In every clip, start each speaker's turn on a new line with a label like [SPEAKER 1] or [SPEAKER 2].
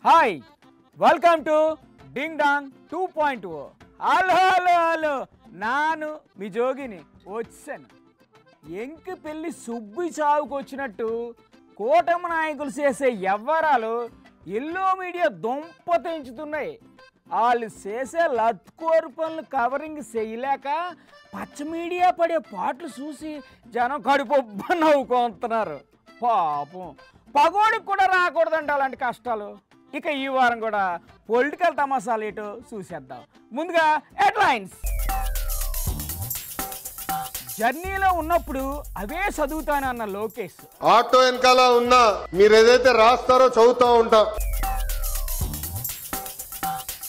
[SPEAKER 1] Hi welcome to ding dong 2.0. Hello hello hello నాను మీ జోగిని వచ్చాను. ఎంకి పెళ్ళి సుబ్బి చావుకు వచ్చినట్టు కూటమి నాయకులు చేసే వ్యవహారాలు ఎల్లో మీడియా దుంప తెంచుతున్నాయి. వాళ్ళు చేసే లత్కోరు పనులు కవరింగ్ చేయలేక పచ్చ మీడియా పడే పాటలు చూసి జనం కడుపొబ్బ నవ్వుకుంటున్నారు. పాపం పగోడికి కూడా రాకూడదండి అలాంటి కష్టాలు. ఇక ఈ వారం కూడా పొలిటికల్ తమాసాలు ఏటో చూసేద్దాం. ముందుగా హెడ్లైన్స్. జర్నీలో ఉన్నప్పుడు అవే చదువుతానన్న లోకేష్.
[SPEAKER 2] ఆటో వెనకాల ఉన్నా మీరు ఏదైతే రాస్తారో చదువుతా ఉంటా.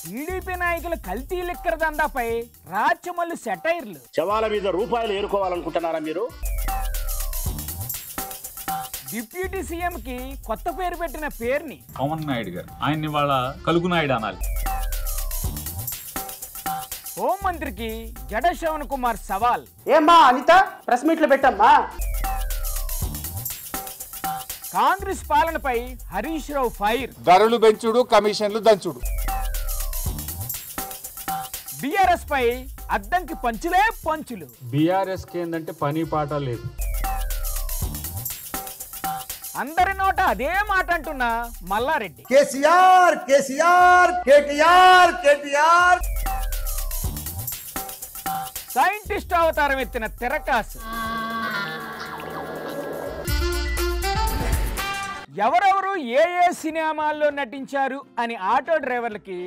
[SPEAKER 1] టీడీపీ నాయకుల కల్తీ లిక్కర్ దందాపై రాచమల్లు సెటైర్లు.
[SPEAKER 3] శవాల మీద రూపాయలు ఏరుకోవాలనుకుంటున్నారా మీరు?
[SPEAKER 1] డిప్యూటీ సీఎం కి కొత్త పేరు పెట్టిన పేరుని
[SPEAKER 4] పవన్ నాయుడు గారు, ఆయన్ని వాళ్ళ కలుగు నాయుడు అనాలి.
[SPEAKER 1] హోంమంత్రికి జడ శ్రవణ్ కుమార్ సవాల్.
[SPEAKER 5] ఏమ్మా అనిత ప్రెస్ మీట్లు పెట్టమ్మా.
[SPEAKER 1] కాంగ్రెస్ పాలనపై హరీష్ రావు ఫైర్.
[SPEAKER 6] ధరలు పెంచుడు, కమిషన్లు దంచుడు.
[SPEAKER 1] బీఆర్ఎస్ పై అద్దంకి పంచులే పంచులు.
[SPEAKER 4] బీఆర్ఎస్ కి ఏంటంటే పని పాట లేదు.
[SPEAKER 1] అందరి నోట అదే మాట అంటున్న మల్లారెడ్డి.
[SPEAKER 7] కేసీఆర్ కేసీఆర్ కేటీఆర్ కేటీఆర్.
[SPEAKER 1] సైంటిస్ట్ అవతారం ఎత్తిన తెరకాసు. ఎవరెవరు ఏ ఏ సినిమాల్లో నటించారు అని ఆటో డ్రైవర్లకి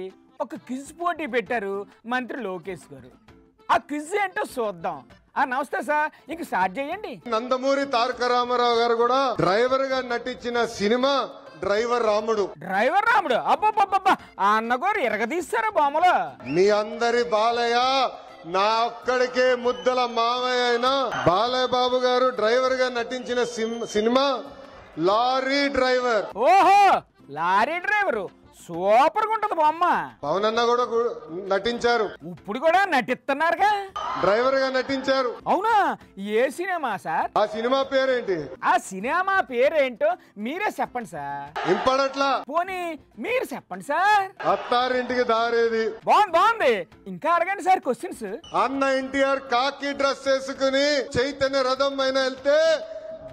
[SPEAKER 1] ఒక క్విజ్ పోటీ పెట్టారు మంత్రి లోకేష్ గారు. ఆ క్విజ్ ఏంటో చూద్దాం. నమస్తే సార్, ఇంక స్టార్ట్ చేయండి.
[SPEAKER 2] నందమూరి తారక రామారావు గారు కూడా డ్రైవర్ గా నటించిన సినిమా డ్రైవర్ రాముడు.
[SPEAKER 1] డ్రైవర్ రాముడు అబ్బబ్బబ్బబ్బా, ఆ అన్నగారు ఎరగదీస్తారా బొమ్మలో.
[SPEAKER 2] మీ అందరి బాలయ్య, నా ఒక్కడికే ముద్దల మావయ్య అయిన బాలయ్య బాబు గారు డ్రైవర్ గా నటించిన సినిమా లారీ డ్రైవర్.
[SPEAKER 1] ఓహో, లారీ డ్రైవరు సూపర్ గా ఉంటది బొమ్మ.
[SPEAKER 2] పవన్ అన్న కూడా నటించారు.
[SPEAKER 1] ఇప్పుడు కూడా నటిస్తున్నారుగా,
[SPEAKER 2] డ్రైవర్ గా నటించారు.
[SPEAKER 1] అవునా? ఏ సినిమా సార్?
[SPEAKER 2] ఆ సినిమా పేరేంటి?
[SPEAKER 1] ఆ సినిమా పేరేంటో మీరే చెప్పండి సార్.
[SPEAKER 2] ఇంపడట్లా.
[SPEAKER 1] పోనీ మీరు చెప్పండి సార్.
[SPEAKER 2] అత్తారింటికి దారేది.
[SPEAKER 1] బాగుంది. ఇంకా అడగండి సార్ క్వశ్చన్స్.
[SPEAKER 2] అన్న ఎన్టీఆర్ కాకి డ్రెస్ వేసుకుని చైతన్య రథం పైన వెళ్తే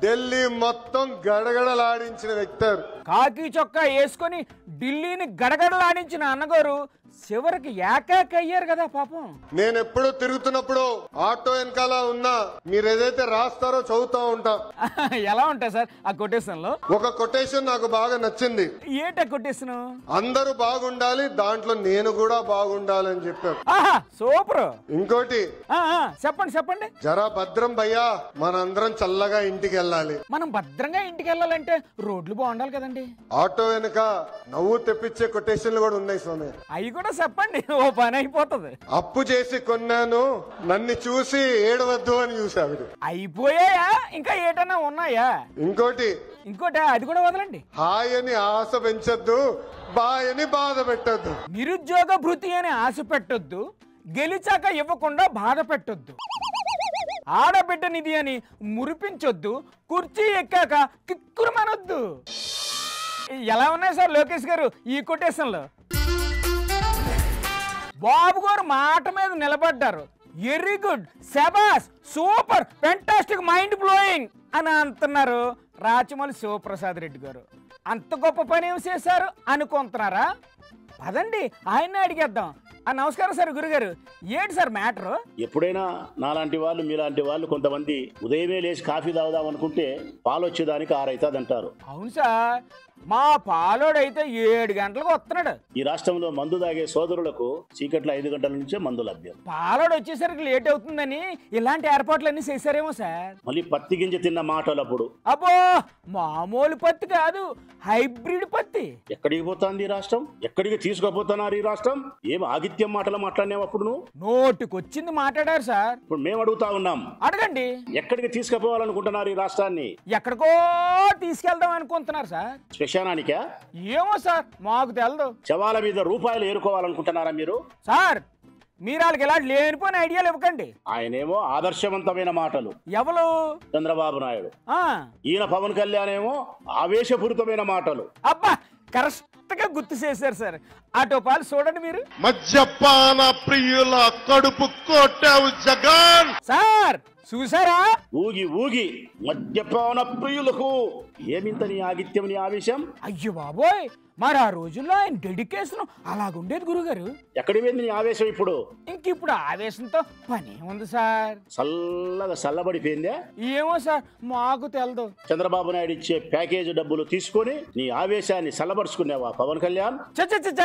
[SPEAKER 2] ఢిల్లీ మొత్తం గడగడలాడించిన వ్యక్తి.
[SPEAKER 1] కాకి చొక్కా వేసుకొని ఢిల్లీని గడగడలాడించిన అన్నగారు చివరికి ఏకాకి అయ్యారు కదా పాపం.
[SPEAKER 2] నేను ఎప్పుడు తిరుగుతున్నప్పుడు ఆటో వెనకాల ఉన్నా మీరు ఏదైతే రాస్తారో చదువుతా ఉంటా.
[SPEAKER 1] ఎలా ఉంటాయి సార్ ఆ కొటేషన్ లో?
[SPEAKER 2] ఒక కొటేషన్ నాకు బాగా నచ్చింది.
[SPEAKER 1] ఏంట కొటేషన్?
[SPEAKER 2] అందరూ బాగుండాలి, దాంట్లో నేను కూడా బాగుండాలి అని చెప్పారు.
[SPEAKER 1] ఆహా, సూపర్.
[SPEAKER 2] ఇంకోటి
[SPEAKER 1] చెప్పండి.
[SPEAKER 2] జరా భద్రం భయ్యా, మనందరం చల్లగా ఇంటికి వెళ్ళాలి.
[SPEAKER 1] మనం భద్రంగా ఇంటికి వెళ్ళాలంటే రోడ్లు బాగుండాలి కదండి.
[SPEAKER 2] ఆటో వెనక నవ్వు తెప్పించే కొటేషన్లు కూడా ఉన్నాయి స్వామి.
[SPEAKER 1] అవి కూడా చెప్పండి, ఓ పని అయిపోతుంది.
[SPEAKER 2] అప్పు చేసి కొన్నాను, నన్ను చూసి ఏడవద్దు అని చూసావిడు.
[SPEAKER 1] అయిపోయాయా? ఇంకా ఏటన్నా ఉన్నాయా?
[SPEAKER 2] ఇంకోటి
[SPEAKER 1] అది కూడా వదలండి.
[SPEAKER 2] హాయ్ అని ఆశ పెంచొద్దు, బాయ్ అని బాధ పెట్టొద్దు.
[SPEAKER 1] నిరుద్యోగ భృతి అని ఆశ పెట్టొద్దు, గెలిచాక ఇవ్వకుండా బాధ పెట్టొద్దు. ఆడబిడ్డ నిధి అని మురిపించొద్దు, కుర్చీ ఎక్కాక కిక్కురుమనొద్దు. ఎలా ఉన్నాయి సార్ లోకేష్ గారు ఈ కొటేషన్లో? బాబు గారు మాట మీద నిలబడ్డారు. వెరీ గుడ్, శబాస్, సూపర్, ఫెంటాస్టిక్, మైండ్ బ్లోయింగ్ అని అంటున్నారు రాచమల్లి శివప్రసాద్ రెడ్డి గారు. అంత గొప్ప పని ఏం చేశారు అనుకుంటున్నారా? పదండి ఆయన్ని అడిగేద్దాం. నమస్కారం సార్ గురుగారు, ఏంటి సార్ మ్యాటర్?
[SPEAKER 3] ఎప్పుడైనా నాలాంటి వాళ్ళు మీలాంటి వాళ్ళు కొంతమంది ఉదయమే లేచి కాఫీ తాగుదాం అనుకుంటే పాలు వచ్చేదానికి 6 అవుతుంది అంటారు.
[SPEAKER 1] అవును సార్, మా పాలోడైతే 7 గంటలకు వస్తున్నాడు.
[SPEAKER 3] ఈ రాష్ట్రంలో మందు తాగే సోదరులకు చీకట్లో 5 గంటల నుంచే మందు లభ్యం.
[SPEAKER 1] పాలోడు వచ్చేసరికి లేట్ అవుతుందని ఇలాంటి ఏర్పాట్లన్నీ చేశారేమో సార్.
[SPEAKER 3] మళ్ళీ పత్తి గింజ తిన్న మాటలప్పుడు
[SPEAKER 1] అబ్బో, మామూలు పత్తి కాదు, హైబ్రిడ్ పత్తి.
[SPEAKER 3] ఎక్కడికి పోతాంది ఈ రాష్ట్రం? ఎక్కడికి తీసుకుపోతున్నారు ఈ రాష్ట్రం? ఏం ఆగిత్యం మాటలు మాట్లాడినావు అప్పుడు నువ్వు?
[SPEAKER 1] నోటికొచ్చింది మాట్లాడారు సార్.
[SPEAKER 3] ఇప్పుడు మేము అడుగుతా ఉన్నాం,
[SPEAKER 1] అడగండి.
[SPEAKER 3] ఎక్కడికి తీసుకుపోవాలనుకుంటున్నారు ఈ రాష్ట్రాన్ని?
[SPEAKER 1] ఎక్కడికో తీసుకెళ్దాం అనుకుంటున్నారు సార్.
[SPEAKER 3] శ్మశానానికా?
[SPEAKER 1] ఏమో సార్, మాకు తెలదు.
[SPEAKER 3] శవాల మీద రూపాయలు ఏరుకోవాలనుకుంటున్నారా మీరు?
[SPEAKER 1] సార్, మీరు వాళ్ళకి ఇలా లేనిపోయిన ఐడియాలు ఇవ్వకండి.
[SPEAKER 3] ఆయనేమో ఆదర్శవంతమైన మాటలు.
[SPEAKER 1] ఎవరు?
[SPEAKER 3] చంద్రబాబు నాయుడు. ఈయన పవన్ కళ్యాణ్ ఏమో ఆవేశపూరితమైన మాటలు.
[SPEAKER 1] అబ్బా, కరెక్ట్ కరెక్ట్గా గుర్తు చేశారు సార్. ఆటో పాలు చూడండి మీరు.
[SPEAKER 2] మద్యపాన ప్రియుల కడుపు కొట్టావు జగన్.
[SPEAKER 1] సార్ చూసారా?
[SPEAKER 3] ఊగి ఊగి మద్యపాన ప్రియులకు ఏమింత నీ ఆగిత్యం, నీ ఆవేశం?
[SPEAKER 1] అయ్యో బాబోయ్, మరి ఆ రోజుల్లో ఆయన డెడికేషన్ అలాగుండేది గురుగారు.
[SPEAKER 3] ఎక్కడి పోయింది నీ ఆవేశం ఇప్పుడు?
[SPEAKER 1] ఇంకిప్పుడు ఆవేశంతో పని ఉంది సార్.
[SPEAKER 3] చల్లగా చల్లబడిపోయిందే?
[SPEAKER 1] ఏమో సార్, మాకు తెలదు.
[SPEAKER 3] చంద్రబాబు నాయుడు ఇచ్చే ప్యాకేజీ డబ్బులు తీసుకొని నీ ఆవేశాన్ని చల్లబరుచుకునేవా పవన్ కళ్యాణ్?
[SPEAKER 1] చచ్చ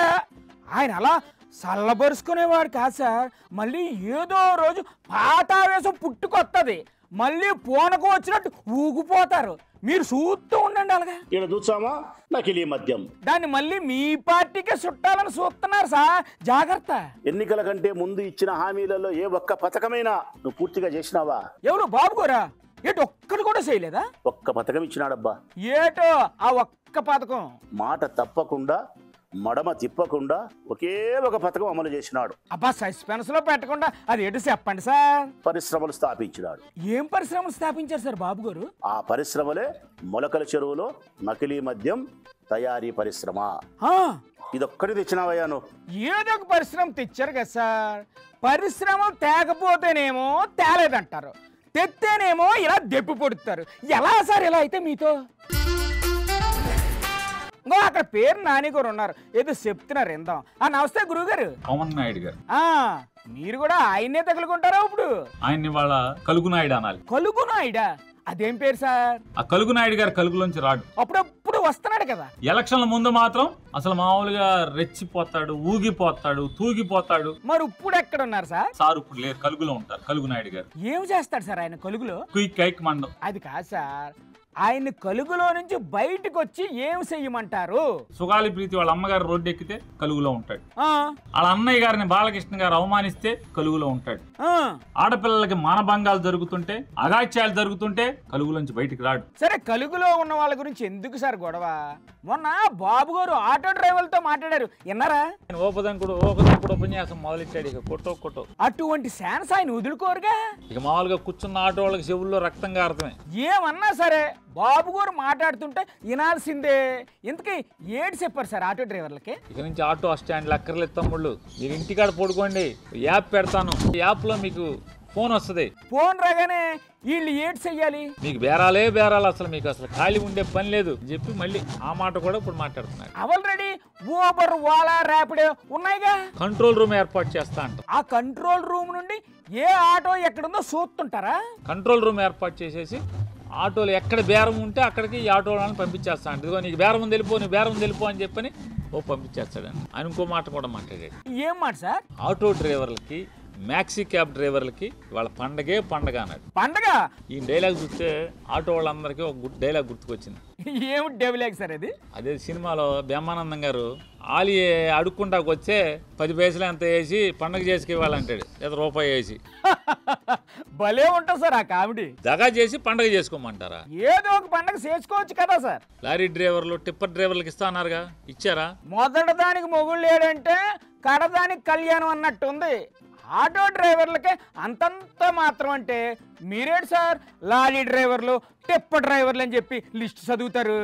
[SPEAKER 1] ఆయన అలా చల్లబరుచుకునేవాడు కాదు సార్. మళ్ళీ ఏదో రోజు పాత ఆవేశం పుట్టుకొత్తది, మళ్ళీ పూనకు వచ్చినట్టు ఊగిపోతారు. మీరు చూస్తూ ఉండండి అలాగా.
[SPEAKER 3] ఈయన చూసామా నకిలీ మద్యం.
[SPEAKER 1] దాన్ని మళ్ళీ మీ పార్టీకే చుట్టాలని చూస్తున్నారు సార్, జాగ్రత్త.
[SPEAKER 3] ఎన్నికల కంటే ముందు ఇచ్చిన హామీలలో ఏ ఒక్క పథకమైనా నువ్వు పూర్తిగా చేసినావా?
[SPEAKER 1] ఎవరు బాబు గారా? ఏటో ఒక్కటి కూడా చేయలేదా?
[SPEAKER 3] ఒక్క పథకం ఇచ్చినాడబ్బా.
[SPEAKER 1] ఏటో ఆ ఒక్క పథకం?
[SPEAKER 3] మాట తప్పకుండా మడమ తిప్పకుండా ఒకే ఒక పథకం అమలు చేసినాడు.
[SPEAKER 1] అబ్బా, సస్పెన్స్ లో పెట్టకుండా అది ఏంటో చెప్పండి సార్.
[SPEAKER 3] పరిశ్రమలు స్థాపించినాడు.
[SPEAKER 1] ఏం పరిశ్రమలు స్థాపించారు సార్ బాబు గారు?
[SPEAKER 3] ఆ పరిశ్రమలే మొలకల చెరువులో నకిలీ మద్యం తయారీ పరిశ్రమ. ఇదొక్కటి తెచ్చినావయ్యా నువ్వు?
[SPEAKER 1] ఏదో ఒక పరిశ్రమ తెచ్చారు కదా సార్. పరిశ్రమ తేకపోతేనేమో తేలేదంటారు, తెత్తేనేమో ఇలా దెప్పు పొడుతారు. ఎలా సార్ ఇలా అయితే మీతో? అక్కడ పేరు నాని గారు ఉన్నారు, ఏదో చెప్తున్నారు ఇందాం. నమస్తే గురువుగారు.
[SPEAKER 4] పవన్ నాయుడు గారు.
[SPEAKER 1] మీరు కూడా ఆయన్నే తగులుకుంటారా ఇప్పుడు?
[SPEAKER 4] ఆయన్ని వాళ్ళ కలుగు నాయుడు అనాలి.
[SPEAKER 1] కలుగు నాయుడా? అదేం పేరు సార్?
[SPEAKER 4] ఆ కలుగు నాయుడు గారు కలుగులోంచి రాడు.
[SPEAKER 1] అప్పుడప్పుడు వస్తున్నాడు కదా.
[SPEAKER 4] ఎలక్షన్ల ముందు మాత్రం అసలు మామూలుగా రెచ్చిపోతాడు, ఊగిపోతాడు, తూగిపోతాడు.
[SPEAKER 1] మరి ఇప్పుడు ఎక్కడ ఉన్నారు సార్?
[SPEAKER 4] సార్ ఇప్పుడు లేరు, కలుగులో ఉంటారు కలుగు నాయుడు గారు.
[SPEAKER 1] ఏం చేస్తాడు సార్ ఆయన కలుగులో?
[SPEAKER 4] క్విక్ కైక్ మండం.
[SPEAKER 1] అది కాదు సార్, ఆయన కలుగులో నుంచి బయటకు వచ్చి ఏం చెయ్యమంటారు?
[SPEAKER 4] సుగాలి ప్రీతి వాళ్ళ అమ్మగారు రోడ్డు ఎక్కితే కలుగులో ఉంటాడు. వాళ్ళ అన్నయ్య గారిని బాలకృష్ణ గారు అవమానిస్తే కలుగులో ఉంటాడు. ఆడపిల్లలకి మానభంగాలు జరుగుతుంటే, అగాత్యాలు జరుగుతుంటే కలుగులోంచి బయటికి రాడు.
[SPEAKER 1] సరే, కలుగులో ఉన్న వాళ్ళ గురించి ఎందుకు సార్ గొడవ? మొన్న బాబు గారు ఆటో డ్రైవర్లతో మాట్లాడారు, విన్నారా?
[SPEAKER 4] ఓపదంకుడు ఉపన్యాసం మొదలెట్టాడు. ఇక కొట్టో
[SPEAKER 1] అటువంటి ఛాన్స్ ఆయన వదులుకోరుగా.
[SPEAKER 4] ఇక మామూలుగా కూర్చున్న ఆటో వాళ్ళకి చెవుల్లో రక్తం కారతమే.
[SPEAKER 1] ఏమన్నా సరే బాబు గారు మాట్లాడుతుంటే వినాల్సిందే. ఇంతకీ ఏడు చెప్పారు సార్ ఆటో డ్రైవర్లకి?
[SPEAKER 4] ఇక నుంచి ఆటో స్టాండ్లు అక్కర్లేదు తమ్ముళ్ళు, మీరు ఇంటికాడ పడుకోండి, యాప్ పెడతాను, యాప్ లో మీకు ఫోన్ వస్తుంది.
[SPEAKER 1] ఫోన్ రాగానే వీళ్ళు ఏడు చెయ్యాలి?
[SPEAKER 4] మీకు బేరాలే బేరాలు, అసలు మీకు అసలు ఖాళీ ఉండే పని లేదు చెప్పి మళ్ళీ ఆ మాట కూడా ఇప్పుడు మాట్లాడుతున్నారు.
[SPEAKER 1] ఆల్రెడీ ఊబర్, ఓలా, ర్యాపిడో ఉన్నాయిగా.
[SPEAKER 4] కంట్రోల్ రూమ్ ఏర్పాటు చేస్తా అంట.
[SPEAKER 1] ఆ కంట్రోల్ రూమ్ నుండి ఏ ఆటో ఎక్కడుందో చూస్తుంటారా?
[SPEAKER 4] కంట్రోల్ రూమ్ ఏర్పాటు చేసేసి ఆటోలు ఎక్కడ బేరం ఉంటే అక్కడికి ఈ ఆటో వాళ్ళని పంపించేస్తా అంటే, ఇదిగో నీకు బేరం ఉంది వెళ్ళిపో, నీకు బేరం ఉంది వెళ్ళిపో అని చెప్పని పంపించేస్తాడండి. ఆయన ఇంకో మాట కూడా మాట్లాడాడు.
[SPEAKER 1] ఏం మాట సార్?
[SPEAKER 4] ఆటో డ్రైవర్లకి, మ్యాక్సీ క్యాబ్ డ్రైవర్లకి వాళ్ళ పండగే పండగ అన్నాడు.
[SPEAKER 1] పండగ?
[SPEAKER 4] ఈ డైలాగ్ చూస్తే ఆటో వాళ్ళందరికీ ఒక డైలాగ్ గుర్తుకొచ్చింది.
[SPEAKER 1] ఏమిటి డైలాగ్ సార్ అది?
[SPEAKER 4] అదే సినిమాలో బ్రహ్మానందం గారు ఆలి అడుక్కుంటాకు వచ్చే 10 పైసలు ఎంత వేసి పండగ చేసుకు ఇవ్వాలంటాడు, లేదా రూపాయి వేసి.
[SPEAKER 1] భలే ఉంటుంది సార్ ఆ కామెడీ.
[SPEAKER 4] దగా చేసి పండగ చేసుకోమంటారా?
[SPEAKER 1] ఏదో ఒక పండగ చేసుకోవచ్చు కదా సార్.
[SPEAKER 4] లారీ డ్రైవర్లు, టిప్పర్ డ్రైవర్లకు ఇస్తా అన్నారుగా, ఇచ్చారా?
[SPEAKER 1] మొదటి దానికి మొగుళ్ళు లేడంటే కడదానికి కళ్యాణం అన్నట్టు ఉంది. ఆటో డ్రైవర్లకే అంతంత మాత్రం అంటే మీరేడు సార్ లారీ డ్రైవర్లు, టిప్పర్ డ్రైవర్లు అని చెప్పి లిస్ట్ చదువుతారు?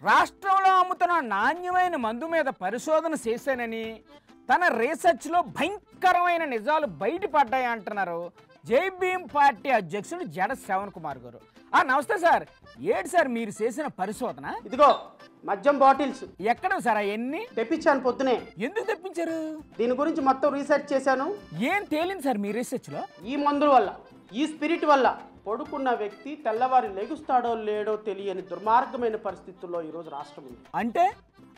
[SPEAKER 1] రాష్ట్రంలో అమ్ముతున్న నాణ్యమైన మందు మీద పరిశోధన చేశానని తన రీసెర్చ్లో భయంకరమైన నిజాలు బయటపడ్డాయి అంటున్నారు జై భీమ్ పార్టీ అధ్యక్షుడు జడ శ్రవణ్ కుమార్ గారు. నమస్తే సార్. ఏడు సార్ మీరు చేసిన పరిశోధన?
[SPEAKER 5] ఇదిగో మద్యం బాటిల్స్.
[SPEAKER 1] ఎక్కడ సార్ అవన్నీ?
[SPEAKER 5] తెప్పించాను పొద్దునే.
[SPEAKER 1] ఎందుకు తెప్పించారు?
[SPEAKER 5] దీని గురించి మొత్తం రీసెర్చ్ చేశాను.
[SPEAKER 1] ఏం తేలింది సార్ మీ రీసెర్చ్ లో?
[SPEAKER 5] ఈ మందుల వల్ల, ఈ స్పిరిట్ వల్ల పడుకున్న వ్యక్తి తెల్లవారి లెగుస్తాడో లేడో తెలియని దుర్మార్గమైన పరిస్థితుల్లో ఈరోజు రాష్ట్రం ఉంది.
[SPEAKER 1] అంటే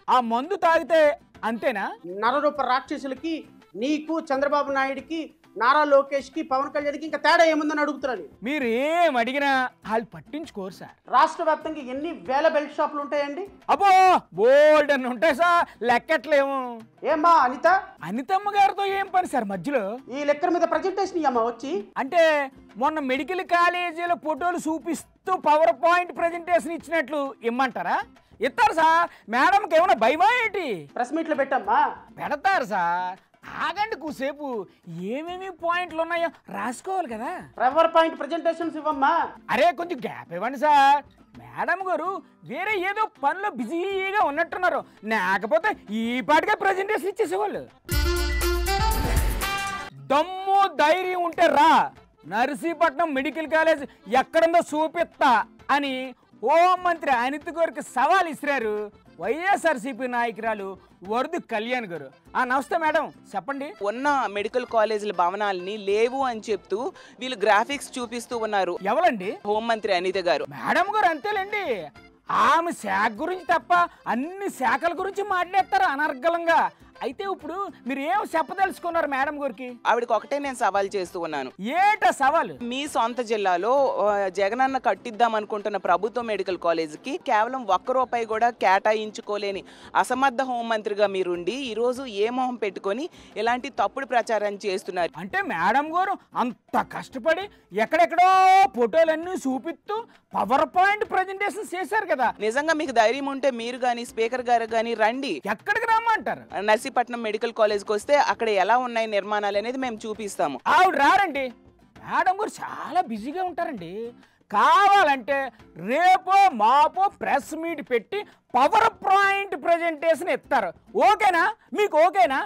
[SPEAKER 1] ఆ మందు తాగితే అంతేనా?
[SPEAKER 5] నరరూప రాక్షసులకి, నీకు, చంద్రబాబు నాయుడికి, నారా లోకేష్కి, పవన్ కళ్యాణ్కి ఇంకా తేడా ఏముందని అడుగుతున్నాను.
[SPEAKER 1] మీరు ఏం అడిగినా వాళ్ళు పట్టించుకోరు సార్.
[SPEAKER 5] రాష్ట్ర వ్యాప్తంగా ఎన్ని వేల బెల్ట్ షాపులు ఉంటాయండి?
[SPEAKER 1] అబ్బో బోల్డ్ అని ఉంటాయి సార్, లెక్కట్లేము.
[SPEAKER 5] ఏమ్మా అనిత?
[SPEAKER 1] అనితమ్మ గారితో ఏం పని సార్ మధ్యలో?
[SPEAKER 5] ఈ లెక్కల మీద ప్రజెంటేషన్ ఇయ్యమ్మా వచ్చి.
[SPEAKER 1] అంటే మొన్న మెడికల్ కాలేజీలో ఫోటోలు చూపిస్తూ పవర్ పాయింట్ ప్రజెంటేషన్ ఇచ్చినట్లు ఇమ్మంటారా? ఇస్తారు సార్. మేడంకి ఏమైనా భయమా ఏంటి?
[SPEAKER 5] ప్రెస్ మీట్లు పెట్టమ్మా.
[SPEAKER 1] పెడతారు సార్, ఆగండి కూసేపు, ఏమేమి పాయింట్లు ఉన్నాయో రాసుకోవాలి కదా.
[SPEAKER 5] పవర్ పాయింట్ ప్రజెంటేషన్స్ ఇవ్వమ్మా.
[SPEAKER 1] అరే కొంచెం గ్యాప్ ఇవ్వండి సార్. మేడం గారు వేరే ఏదో పనిలో బిజీగా ఉన్నట్టున్నారు, లేకపోతే ఈ పాటికే ప్రజెంటేషన్ ఇచ్చేసేవాళ్ళు. దమ్ము ధైర్యం ఉంటే రా, నర్సీపట్నం మెడికల్ కాలేజ్ ఎక్కడుందో చూపిస్తా అని హోంమంత్రి అనిత గారికి సవాల్ ఇసిరారు వైఎస్ఆర్సీపీ నాయకురాలు వరదు కళ్యాణ్ గారు. నమస్తే మేడం, చెప్పండి.
[SPEAKER 8] ఉన్న మెడికల్ కాలేజీల భవనాలని లేవు అని చెప్తూ వీళ్ళు గ్రాఫిక్స్ చూపిస్తూ ఉన్నారు.
[SPEAKER 1] ఎవరండి?
[SPEAKER 8] హోంమంత్రి అనిత గారు.
[SPEAKER 1] మేడం గారు అంతేలేండి, ఆమె శాఖ గురించి తప్ప అన్ని శాఖల గురించి మాట్లాడతారు అనర్గళంగా. అయితే ఇప్పుడు మీరు ఏం చెప్పదలుచుకున్నారు మేడం గారికి?
[SPEAKER 8] ఆవిడకి ఒకటే నేను సవాల్ చేస్తూ ఉన్నాను.
[SPEAKER 1] ఏట సవాలు?
[SPEAKER 8] మీ సొంత జిల్లాలో జగనన్న కట్టిద్దాం అనుకుంటున్న ప్రభుత్వ మెడికల్ కాలేజీకి కేవలం ₹1 కూడా కేటాయించుకోలేని అసమర్థ హోంమంత్రిగా మీరుండి ఈరోజు ఏ మొహం పెట్టుకొని ఇలాంటి తప్పుడు ప్రచారం చేస్తున్నారు.
[SPEAKER 1] అంటే మేడం గారు అంత కష్టపడి ఎక్కడెక్కడో ఫోటోలన్నీ చూపిస్తూ పవర్ పాయింట్ ప్రజెంటేషన్ చేశారు కదా.
[SPEAKER 8] నిజంగా మీకు ధైర్యం ఉంటే మీరు గాని స్పీకర్ గారు గాని రండి.
[SPEAKER 1] ఎక్కడికి రమ్మంటారు?
[SPEAKER 8] నర్సీపట్నం మెడికల్ కాలేజ్కి వస్తే అక్కడ ఎలా ఉన్నాయి నిర్మాణాలు అనేది మేము చూపిస్తాము.
[SPEAKER 1] ఆవిడ రారండి, మేడం గారు చాలా బిజీగా ఉంటారండి. కావాలంటే రేపో మాపో ప్రెస్ మీట్ పెట్టి పవర్ పాయింట్ ప్రజెంటేషన్ ఇస్తారు. ఓకేనా మీకు? ఓకేనా?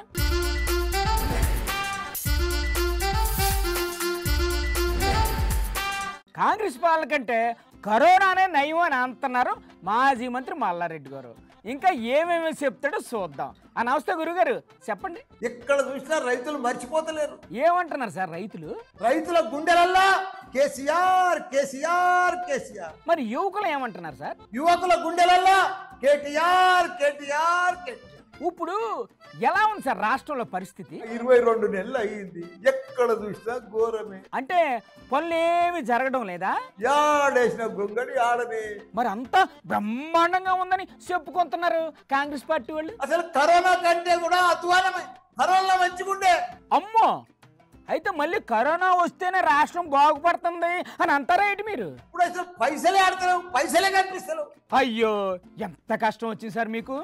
[SPEAKER 1] కాంగ్రెస్ పాలన కంటే కరోనానే నయం అని అంటున్నారు మాజీ మంత్రి మల్లారెడ్డి గారు. ఇంకా ఏమేమి చెప్తాడో చూద్దాం. నమస్తే గురుగారు, చెప్పండి.
[SPEAKER 7] ఎక్కడ చూసినా రైతులు మర్చిపోతలేరు.
[SPEAKER 1] ఏమంటున్నారు సార్ రైతులు?
[SPEAKER 7] రైతుల గుండెలల్లా కేసీఆర్ కేసీఆర్ కేసీఆర్.
[SPEAKER 1] మరి యువకులు ఏమంటున్నారు సార్?
[SPEAKER 7] యువకుల గుండెలల్లా కేటీఆర్ కేటీఆర్ కేటీఆర్.
[SPEAKER 1] ఇప్పుడు ఎలా ఉంది సార్ రాష్ట్రంలో పరిస్థితి?
[SPEAKER 7] 22 నెలలు అయ్యింది, ఎక్కడ చూసినా ఘోరమే.
[SPEAKER 1] అంటే పనులేమి జరగడం లేదా?
[SPEAKER 7] యాడేసిన గొంగడి ఆడనే.
[SPEAKER 1] మరి అంతా బ్రహ్మాండంగా ఉందని చెప్పుకుంటున్నారు కాంగ్రెస్ పార్టీ వాళ్ళు.
[SPEAKER 7] అసలు కరోనా కంటే కూడా అధ్వానమే. కరోనా మంచిగుండే.
[SPEAKER 1] అమ్మో, అయితే మళ్ళీ కరోనా వస్తేనే రాష్ట్రం బాగుపడుతుంది అని అంటారా ఏంటి మీరు?
[SPEAKER 7] ఇప్పుడు అసలు పైసలే ఆడతలేవు, పైసలే కనిపిస్తలేవు.
[SPEAKER 1] అయ్యో, ఎంత కష్టం వచ్చింది సార్ మీకు.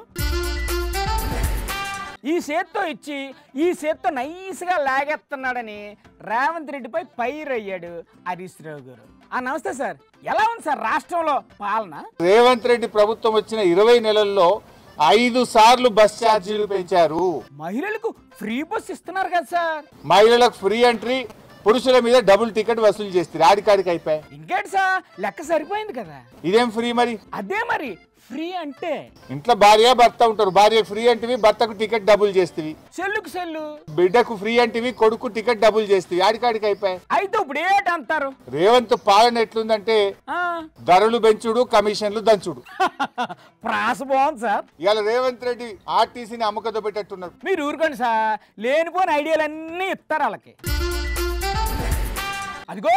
[SPEAKER 1] ఈ చేత్తో ఇచ్చి ఈ చేత్తో నైస్గా లాగేస్తున్నాడని రేవంత్ రెడ్డిపై పైరయ్యాడు హరీష్ రావు గారు. నమస్తే సార్, ఎలా ఉంది సార్ రాష్ట్రంలో పాలన?
[SPEAKER 6] రేవంత్ రెడ్డి ప్రభుత్వం వచ్చిన 20 నెలల్లో 5 సార్లు బస్ ఛార్జీలు పెంచారు.
[SPEAKER 1] మహిళలకు ఫ్రీ బస్ ఇస్తున్నారు కదా సార్.
[SPEAKER 6] మహిళలకు ఫ్రీ ఎంట్రీ, పురుషుల మీద డబుల్ టికెట్ వసూలు చేస్తారు. ఆడికాడికి అయిపోయాయి.
[SPEAKER 1] ఇంకేంటి సార్, లెక్క సరిపోయింది కదా.
[SPEAKER 6] ఇదేం ఫ్రీ మరి?
[SPEAKER 1] అదే మరి ఫ్రీ అంటే.
[SPEAKER 6] ఇంట్లో భార్య భర్త ఉంటారు, భార్య ఫ్రీ అంటివి, భర్తకు టికెట్ డబుల్ చేస్తేవి.
[SPEAKER 1] సెల్లుకు సెల్లు.
[SPEAKER 6] బిడ్డకు ఫ్రీ అంటివి, కొడుకు టికెట్ డబుల్ చేస్తేవి. ఆడికాడికి అయిపోయాయి.
[SPEAKER 1] అయితే ఇప్పుడు ఏంటంటారు?
[SPEAKER 6] రేవంత్ పాలన ఎట్లుందంటే ధరలు పెంచుడు, కమిషన్లు దంచుడు.
[SPEAKER 1] ప్రాస బాగుంది సార్.
[SPEAKER 6] ఇవాళ రేవంత్ రెడ్డి ఆర్టీసీని అమ్మకతో పెట్టేట్టున్నారు.
[SPEAKER 1] మీరు ఊరుకోండి సార్, లేనిపోని ఐడియాలన్నీ ఇస్తారు వాళ్ళకి. అదిగో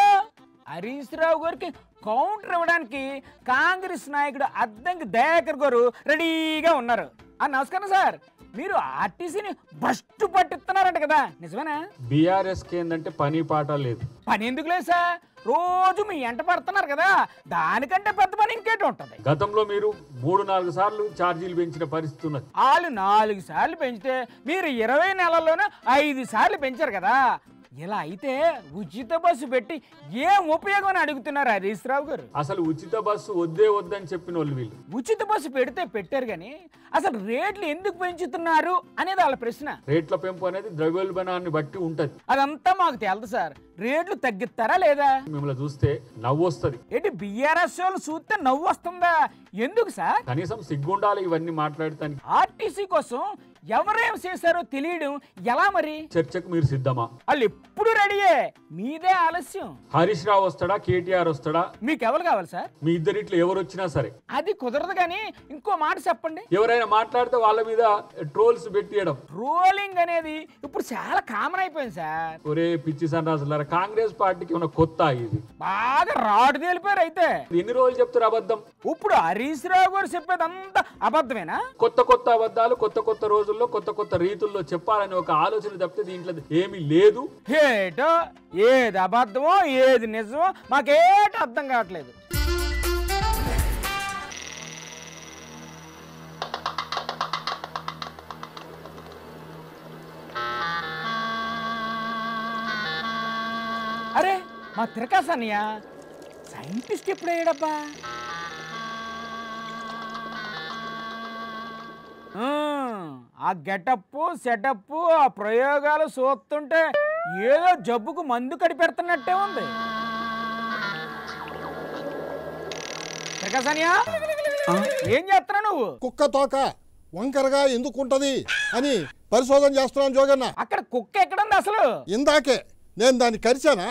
[SPEAKER 1] హరీష్ రావు గారికి కౌంటర్ ఇవ్వడానికి కాంగ్రెస్ నాయకుడు అద్దంకి దయాకర్ గారు రెడీగా ఉన్నారు. నమస్కారం సార్, మీరు ఆర్టీసీని బస్టు పట్టిస్తున్నారంట కదా, నిజమేనా?
[SPEAKER 9] బీఆర్ఎస్ ఏంటంటే పని పాట లేదు.
[SPEAKER 1] పని ఎందుకు లేదు సార్, రోజు మీ ఎంట పడుతున్నారు కదా, దానికంటే పెద్ద పని ఇంకేటి ఉంటది.
[SPEAKER 9] గతంలో మీరు 3-4 సార్లు ఛార్జీలు పెంచిన పరిస్థితి ఉన్నది.
[SPEAKER 1] వాళ్ళు 4 సార్లు పెంచితే మీరు 20 నెలల్లోనే 5 సార్లు పెంచారు కదా. ఇలా అయితే ఉచిత బస్సు పెట్టి ఏం ఉపయోగం అని అడుగుతున్నారు హరీష్ రావు గారు.
[SPEAKER 9] అసలు ఉచిత బస్సు వద్దే వద్దని చెప్పిన వాళ్ళు వీళ్ళు.
[SPEAKER 1] ఉచిత బస్సు పెడితే పెట్టారు కానీ అసలు రేట్లు ఎందుకు పెంచుతున్నారు అనేది వాళ్ళ ప్రశ్న.
[SPEAKER 9] రేట్ల పెంపు అనేది ద్రవ్యోల్బణాన్ని బట్టి ఉంటది.
[SPEAKER 1] అదంతా మాకు తెలుసు సార్. రేట్లు తగ్గిస్తారా లేదా?
[SPEAKER 9] మిమ్మల్ని చూస్తే నవ్వు వస్తుంది.
[SPEAKER 1] ఏంటి బిఆర్ఎస్ వాళ్ళు చూస్తే నవ్వు వస్తుందా? ఎందుకు సార్?
[SPEAKER 9] కనీసం సిగ్గుండాలి ఇవన్నీ మాట్లాడటానికి.
[SPEAKER 1] ఆర్టీసీ కోసం ఎవరేం చేశారో తెలియడం ఎలా మరి?
[SPEAKER 9] చర్చకు మీరు సిద్ధమా?
[SPEAKER 1] వాళ్ళు ఎప్పుడు రెడీయే, మీదే ఆలస్యం.
[SPEAKER 9] హరీష్ రావు వస్తాడా, కేటీఆర్ వస్తాడా?
[SPEAKER 1] మీకు ఎవరు కావాలి సార్?
[SPEAKER 9] మీ ఇద్దరిట్లో ఎవరు వచ్చినా సరే.
[SPEAKER 1] అది కుదరదు కానీ ఇంకో మాట చెప్పండి.
[SPEAKER 9] ఎవరైనా మాట్లాడితే వాళ్ళ మీద ట్రోల్స్ పెట్టియడం.
[SPEAKER 1] ట్రోలింగ్ అనేది ఇప్పుడు చాలా కామన్ అయిపోయింది సార్.
[SPEAKER 9] ఒరే పిచ్చి సన్నాసులారా, కాంగ్రెస్ పార్టీకి ఉన్న కొత్త ఇది.
[SPEAKER 1] బాగా రాడు తేలిపోయారు. అయితే
[SPEAKER 9] ఎన్ని రోజులు చెప్తారు అబద్ధం?
[SPEAKER 1] ఇప్పుడు హరీష్ రావు గారు చెప్పేది అంతా అబద్ధమేనా?
[SPEAKER 9] కొత్త కొత్త అబద్ధాలు కొత్త కొత్త రోజుల్లో కొత్త కొత్త రీతుల్లో చెప్పాలని ఒక ఆలోచన తప్పితే దీంట్లో ఏమీ లేదు.
[SPEAKER 1] ఏటో ఏది అబద్ధమో ఏది నిజమో మాకేట అర్థం కావట్లేదు. అరే మా తిరకాస్ అన్నయ్య సైంటిస్ట్ ఎప్పుడయ్యాడబ్బా? ఆ గెటప్ సెటప్ ఆ ప్రయోగాలు చూస్తుంటే ఏదో జబ్బుకు మందు కడిపెడుతున్నట్టే ఉంది. ఏం చేస్తున్నా నువ్వు?
[SPEAKER 10] కుక్క తోక వంకరగా ఎందుకుంటది అని పరిశోధన చేస్తున్నాను జోగన్న.
[SPEAKER 1] అక్కడ కుక్క ఎక్కడుంది అసలు?
[SPEAKER 10] ఇందాకే నేను దాన్ని కరిచానా,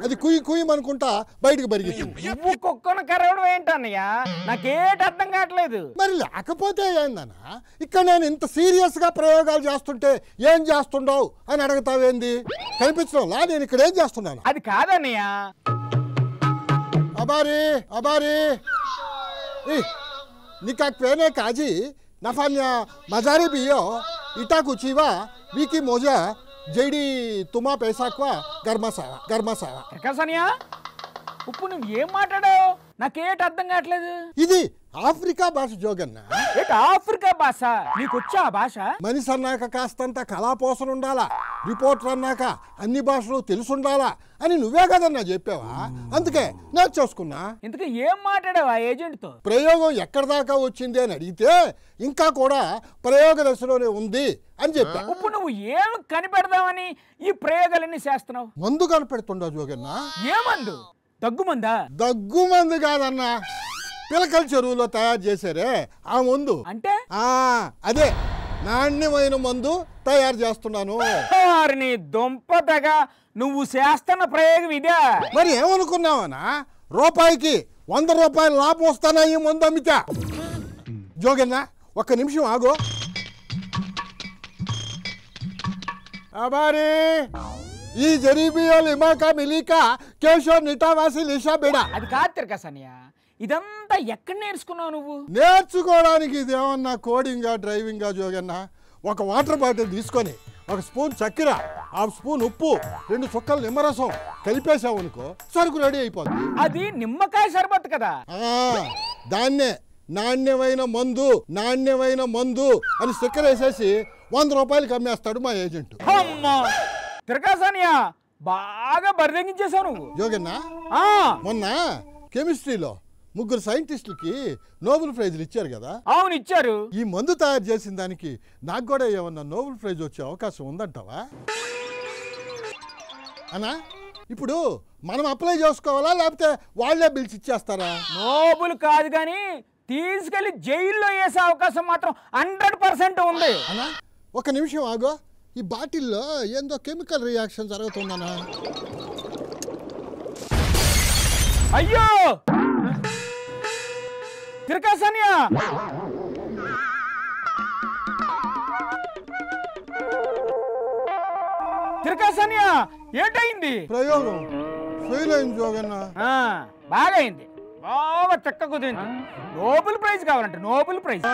[SPEAKER 10] అది కుయ్యి కుయ్యి అనుకుంటా బయటకు పరిగెత్తింది.
[SPEAKER 1] నువ్వు కుక్కను కరవడం ఏంటన్నయ్యా? నాకేటి అర్థం కావట్లేదు.
[SPEAKER 10] మరి లేకపోతే ఏందన్నా, ఇక్కడ నేను ఇంత సీరియస్ గా ప్రయోగాలు చేస్తుంటే ఏం చేస్తుండవు అని అడుగుతావేంది? కనిపించడంలా నేను ఇక్కడ ఏం చేస్తున్నాను?
[SPEAKER 1] అది కాదన్నయ్యా.
[SPEAKER 10] అబారి అబారి निकाक पेने काजी नफान्या मजारी बियो इटा कुचीवा वीकी मोजा जेडी तुमा पैसा क्वा गर्मसावा
[SPEAKER 1] ప్రకాశనియా ఇప్పుడు నువ్వు ఏం మాట్లాడావు? నాకేట అర్థం కావట్లేదు.
[SPEAKER 10] ఇది ఆఫ్రికా భాష జోగన్న.
[SPEAKER 1] ఏట ఆఫ్రికా భాష? నీకొచ్చా ఆ భాష?
[SPEAKER 10] మనిషి అన్నాక కాస్తంత కళాపోసన ఉండాలా, రిపోర్టర్ అన్నాక అన్ని భాషలు తెలుసుండాలా అని నువ్వే కదన్నా చెప్పావా? అందుకే నేర్చేసుకున్నా.
[SPEAKER 1] ఇంతకీ ఏం మాట్లాడావా ఏజెంట్తో?
[SPEAKER 10] ప్రయోగం ఎక్కడి దాకా వచ్చింది అని అడిగితే ఇంకా కూడా ప్రయోగ దశలోనే ఉంది అని చెప్పా.
[SPEAKER 1] ఇప్పుడు నువ్వు ఏం కనిపెడదామని ఈ ప్రయోగాలన్నీ చేస్తున్నావు?
[SPEAKER 10] మందు కనిపెడుతుండవు జోగన్న.
[SPEAKER 1] ఏ మందు? దగ్గుమందా?
[SPEAKER 10] దగ్గుమందు కాదన్నా, పిలకల చెరువులో తయారు చేశారే ఆ మందు.
[SPEAKER 1] అంటే
[SPEAKER 10] అదే నాణ్యమైన మందు తయారు చేస్తున్నాను.
[SPEAKER 1] నీ దుంపదగా నువ్వు చేస్తున్న ప్రయోగం ఇదే.
[SPEAKER 10] మరి ఏమనుకున్నావనా, రూపాయికి 100 రూపాయలు లాభం వస్తానా ఈ మందు అమ్మితే? జోగన్న ఒక్క నిమిషం ఆగో. అబారి ఈ జరీబియో లిమాకా మిలీకా కేశో నిటావాసి లిషా బేడా.
[SPEAKER 1] అది కాదు తిరకాసనియా, ఇదంతా ఎక్కడ నేర్చుకున్నావు నువ్వు?
[SPEAKER 10] నేర్చుకోవడానికి ఇదేమన్నా కోడింగా డ్రైవింగా జోగన్న? ఒక వాటర్ బాటిల్ తీసుకొని 1 స్పూన్ చక్కెర, 1/2 స్పూన్ ఉప్పు, 2 చుక్కలు నిమ్మరసం కలిపేసావు అనుకో, సరుకు రెడీ అయిపోతుంది.
[SPEAKER 1] అది నిమ్మకాయ సర్బత్ కదా.
[SPEAKER 10] దాన్నే నాణ్యమైన మందు అని స్టిక్కర్ వేసేసి 100 రూపాయలకి అమ్మేస్తాడు మా ఏజెంట్.
[SPEAKER 1] తిరకాసనియా బాగా బరిదెంగించేసావు నువ్వు
[SPEAKER 10] జోగన్న. మొన్న కెమిస్ట్రీలో 3 సైంటిస్టులకి నోబెల్ ప్రైజ్లు ఇచ్చారు కదా?
[SPEAKER 1] అవును ఇచ్చారు.
[SPEAKER 10] ఈ మందు తయారు చేసిన దానికి నాకు కూడా ఏమన్నా నోబెల్ ప్రైజ్ వచ్చే అవకాశం ఉందంటావా అన్నా? ఇప్పుడు మనం అప్లై చేసుకోవాలా లేకపోతే వాళ్ళే బిల్స్ ఇచ్చేస్తారా?
[SPEAKER 1] నోబెల్ కాదు కానీ తీసుకెళ్లి జైల్లో వేసే అవకాశం మాత్రం 100% ఉంది.
[SPEAKER 10] అన్నా ఒక నిమిషం ఆగో, ఈ బాటిల్లో ఏందో కెమికల్ రియాక్షన్ జరుగుతుందన్నా.
[SPEAKER 1] అయ్యో తిరకాసనియా, తిరకాసనియా ఏంటయింది?
[SPEAKER 10] ప్రయోగం ఫెయిల్ అయింది జోగన్న.
[SPEAKER 1] బాగా అయింది, బాగా చెక్క కుదిరింది. నోబెల్ ప్రైజ్ కావాలంటే నోబెల్ ప్రైజ్.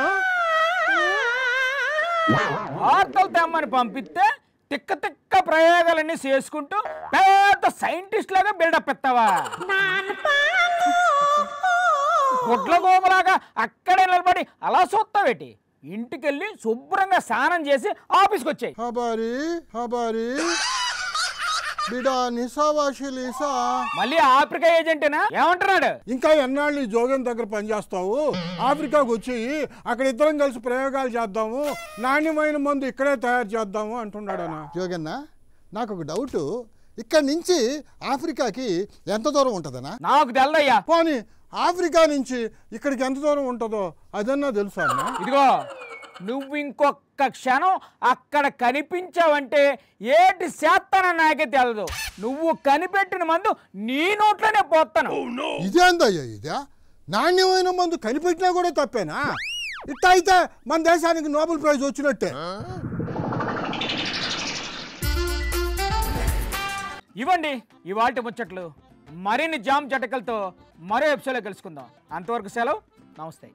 [SPEAKER 1] వార్తలు తెమ్మని పంపిస్తే తిక్క తిక్క ప్రయోగాలన్నీ చేసుకుంటూ పెద్ద సైంటిస్ట్ లాగా బిల్డప్ ఎత్తావా? గుడ్ల గోబలాగా అక్కడే నిలబడి అలా చూస్తావేటి? ఇంటికెళ్ళి శుభ్రంగా స్నానం చేసి ఆఫీస్కి వచ్చాయి. మళ్ళీ ఆఫ్రికా ఏజెంటేనా? ఏమంటున్నాడు?
[SPEAKER 10] ఇంకా ఎన్నాళ్ళు జోగన్ దగ్గర పనిచేస్తావు? ఆఫ్రికాకు వచ్చి అక్కడ ఇద్దరం కలిసి ప్రయోగాలు చేద్దాము, నాణ్యమైన మందు ఇక్కడే తయారు చేద్దాము అంటున్నాడు అన్న. జోగన్న నాకు ఒక డౌట్, ఇక్కడ నుంచి ఆఫ్రికాకి ఎంత దూరం ఉంటుందన్నా?
[SPEAKER 1] నాకు తెల్లయ్యా.
[SPEAKER 10] పోనీ ఆఫ్రికా నుంచి ఇక్కడికి ఎంత దూరం ఉంటుందో అదన్నా తెలుసా అన్న?
[SPEAKER 1] ఇదిగో నువ్వు ఇంకొక క్షణం అక్కడ కనిపించావంటే ఏటి చేస్తానని నాకే తెలదు. నువ్వు కనిపెట్టిన మందు నీ నోట్లోనే పోతాను.
[SPEAKER 10] ఇదేందయ్యా ఇదే? నాణ్యమైన మందు కనిపెట్టినా కూడా తప్పేనా? ఇట్ట అయితే మన దేశానికి నోబెల్ ప్రైజ్ వచ్చినట్టే.
[SPEAKER 1] ఇవ్వండి ఇవాల్టి ముచ్చట్లు. మరిన్ని జామ్ జటకలతో మరో ఎపిసోడ్లో కలుసుకుందాం. అంతవరకు సెలవు, నమస్తే.